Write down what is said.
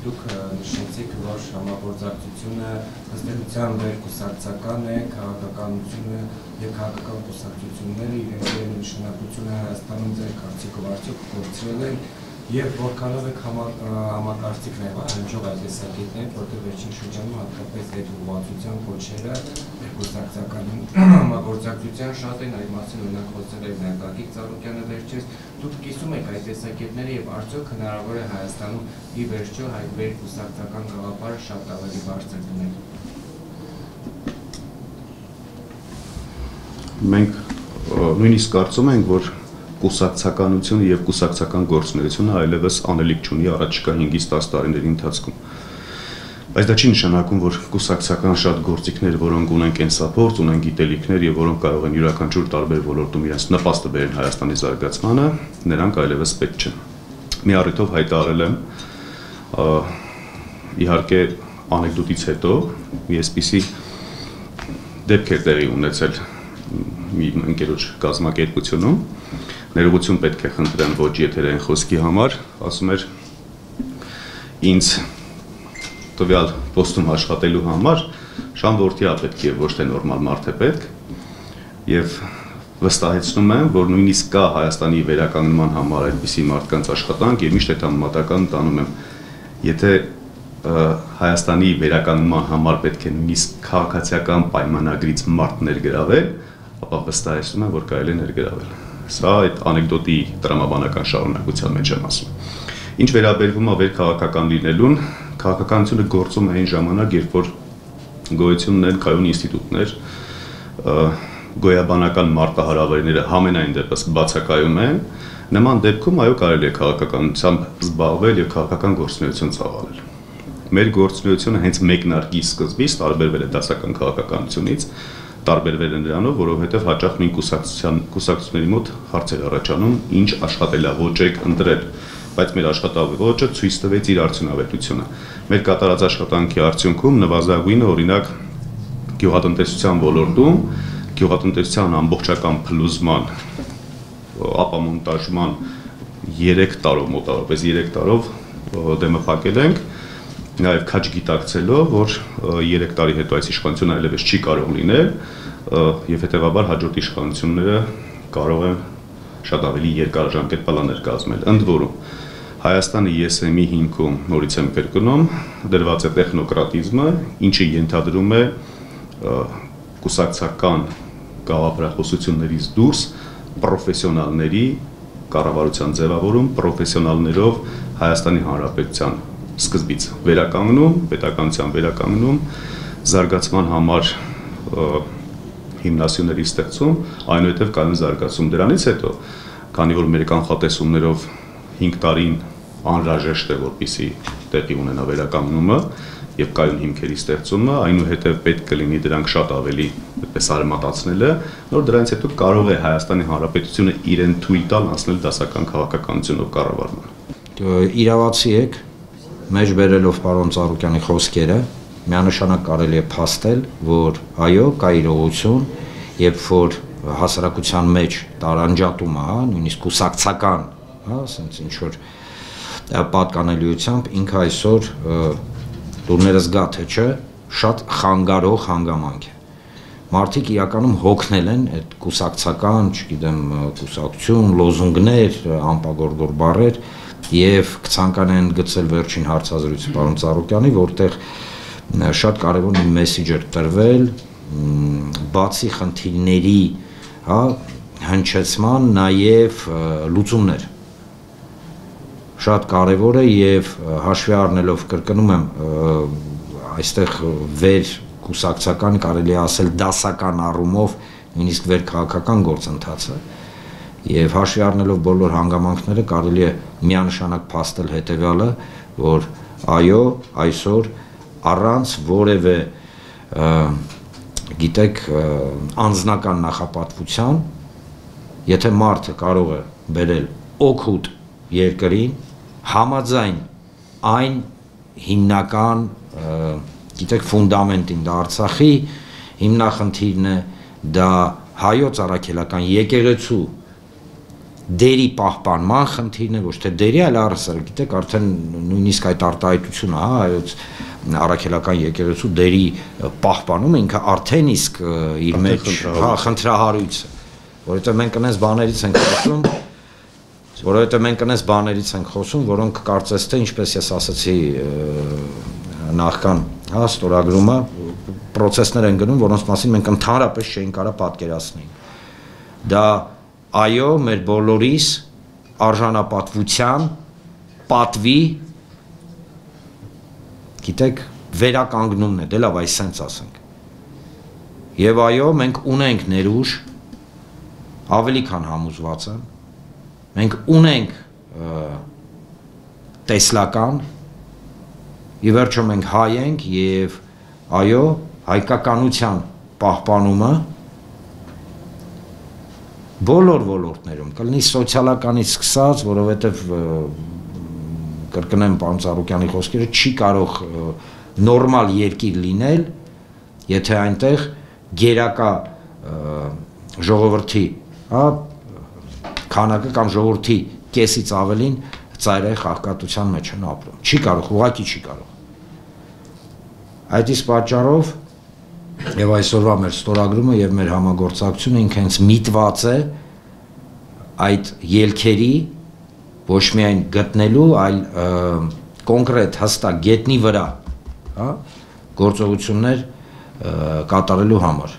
դուք նշեցիք, որ համագործակցությունը ըստեղության վերկուսակցական է, քաղաքականությունը եւ քաղաքական կուսակցությունները իրենց նշանակությունը Հայաստանում ձեր կարծիքով արդյոք կորցրել են եւ որքանով եք համակարծիքն հնչող այդ տեսակետներ, որտեղ վերջին շրջանում հատկապես այդ ուղղվածության կոչերը կուսակցական համագործակցության շատ են, այդ մասին օրինակ խոսել է նաև Գագիկ Ծառուկյանը վերջերս, դուք կիսում եք այդ տեսակետները եւ արդյոք հնարավոր է Հայաստանում ի վերջո այդ վերկուսակցական գաղափարը շատ ավելի բարձր դնել։ Մենք նույնիսկ կարծում ենք, որ կուսակցականությունը եւ կուսակցական գործունեությունը այլևս անելիք չունի առաջիկա 5-10 տարիների ընթացքում։ Բայց դա չի նշանակում, որ կուսակցական շատ գործիքներ, որոնք ունեն կենսափորձ, ունեն գիտելիքներ եւ որոնք կարող են յուրաքանչյուր տարբեր ոլորտում իրենց նպաստը բերեն Հայաստանի զարգացմանը, նրանք այլևս պետք չեն։ Մի առիթով հայտարարել եմ, իհարկե անեկդոտից հետո այսպիսի դեպքեր տեղի ունեցել մի ընկերոջ կազմակերպությունում, ներողություն պետք է խնդրեմ ոչ եթերային խոսքի համար, ասում էր ինձ տվյալ պոստում աշխատելու համար Շան որդիա պետք է ոչ թե նորմալ մարդ է պետք եւ վստահեցնում եմ, որ նույնիսկ կա Հայաստանի վերականգնման համար այդպիսի մարդկանց աշխատանք եւ միշտ այդ համեմատական տանում եմ, եթե Հայաստանի վերականգնման համար պետք է նույնիսկ քաղաքացիական պայմանագրից մարդ ներգրավել, ապա վստահեցնում եմ, որ կարելի է ներգրավել։ Սա այդ անեկդոտի տրամաբանական շարունակության մեջ եմ ասում։ Ինչ վերաբերվում է վերքաղաքական լինելուն, քաղաքականությունը գործում է այն ժամանակ, երբ որ գոյություն ունեն կայուն ինստիտուտներ, գոյաբանական մարտահրավերները համենայն դեպս բացակայում են, նման դեպքում այո կարելի է քաղաքականությամբ զբաղվել եւ քաղաքական գործունեություն ծավալել։ Մեր գործունեությունը հենց մեկնարկի սկզբից տարբերվել է դասական քաղաքականությունից, տարբերվել է նրանով, որովհետև հաճախ նույն կուսակցությունների մոտ հարցեր առաջանում, ինչ աշխատելաոճ եք ընտրել, բայց մեր աշխատավոճը ցույց տվեց իր արդյունավետությունը։ Մեր կատարած աշխատանքի արդյունքում նվազագույնը օրինակ գյուղատնտեսության ոլորտում, գյուղատնտեսության ամբողջական փլուզման, ապամոնտաժման 3 տարով մոտավորապես 3 տարով դեմը փակել ենք, նաև քաջ գիտակցելով, որ 3 տարի հետո այս իշխանությունը այլևս չի կարող լինել եւ հետեւաբար հաջորդ իշխանությունները կարող են շատ ավելի երկարաժամկետ պլաններ կազմել։ Ընդ որում Հայաստանի ԵՍՄ-ի հիմքում նորից եմ կրկնում դրված է տեխնոկրատիզմը, ինչը ենթադրում է կուսակցական գաղափարախոսություններից դուրս պրոֆեսիոնալների կառավարության ձևավորում, պրոֆեսիոնալներով Հայաստանի Հանրապետության սկզբից վերականգնում, պետականության վերականգնում, զարգացման համար հիմնասյուների ստեղծում, այնուհետև կայուն զարգացում։ Դրանից հետո, քանի որ մեր կանխատեսումներով 5 տարին անհրաժեշտ է, որպեսզի տեղի ունենա վերականգնումը եւ կայուն հիմքերի ստեղծումը, այնուհետև պետք կլինի դրանք շատ ավելի այդպես արմատացնելը, նոր դրանից հետո կարող է Հայաստանի Հանրապետությունը իրեն թույլ տալ անցնել դասական քաղաքականությունով կառավարման։ Իրավացի եք, մեջ բերելով պարոն Ծառուկյանի խոսքերը, միանշանակ կարելի է փաստել, որ այո, կա իրողություն, երբ որ հասարակության մեջ տարանջատումը, նույնիսկ կուսակցական, ասենց ինչ որ պատկանելիությամբ ինքը այսօր դուրներս գա թե չէ, շատ խանգարող հանգամանք է։ Մարդիկ իրականում հոգնել են այդ կուսակցական, չգիտեմ, կուսակցություն, լոզունգներ, անպագորգոր բառեր եւ կցանկանեն գծել վերջին հարցազրույցը պարոն Ծառուկյանի, որտեղ շատ կարևոր մի մեսեջ էր տրվել, բացի խնդիրների, հնչեցման նաեւ լուծումներ։ Շատ կարևոր է եւ հաշվի առնելով կրկնում եմ այստեղ վեր կուսակցական կարելի է ասել դասական առումով նույնիսկ վեր քաղաքական գործընթացը եւ հաշվի առնելով բոլոր հանգամանքները կարելի է միանշանակ փաստել հետեւյալը, որ այո, այսօր առանց որևէ գիտեք անձնական նախապատվության, եթե մարդը կարող է բերել օգուտ երկրին, համաձայն այն հիմնական գիտեք ֆունդամենտին, դա Արցախի հիմնախնդիրն է, դա հայոց առաքելական եկեղեցու դերի պահպանման խնդիրն է, ոչ թե դերի, այլ առասարակ, գիտեք, արդեն նույնիսկ այդ արտահայտությունը, հա, այոց առաքելական եկեղեցու դերի պահպանումը ինքը արդեն իսկ իր մեջ, հա, խնդրահարույց է, որովհետև մենք այնպես բաներից ենք խոսում, որոնք կարծես թե, ինչպես ես ասացի նախքան, հա, ստորագրումը, պրոցեսներ են գնում, որոնց մասին մենք ընդհանրապես չէինք կարող պատկերացնել։ Դա այո, մեր բոլորիս արժանապատվության, պատվի, գիտեք, վերականգնումն է, դե լավ, այս սենց ասենք։ Եվ այո, մենք ունենք ներուժ, ավելի քան համոզված եմ, մենք ունենք տեսլական, ի վերջո մենք հայ ենք և այո, հայկականության պահպանումը բոլոր ոլորտներում, կլինի սոցիալականից սկսած, որովհետև կրկնեմ պարոն Ծառուկյանի խոսքերը, չի կարող նորմալ երկիր լինել, եթե այնտեղ գերակա ժողովրդի քանակը կամ ժողովրդի կեսից ավելին ծայրահեղ աղքատության մեջ են ապրում։ Չի կարող, ուղղակի չի կարող։ Այդ իսկ պատճառով եւ այսօրվա մեր ստորագրումը եւ մեր համագործակցությունը ինքը հենց միտված է այդ ելքերի ոչ միայն գտնելու, այլ կոնկրետ հստակ գետնի վրա, հա, գործողություններ կատարելու համար։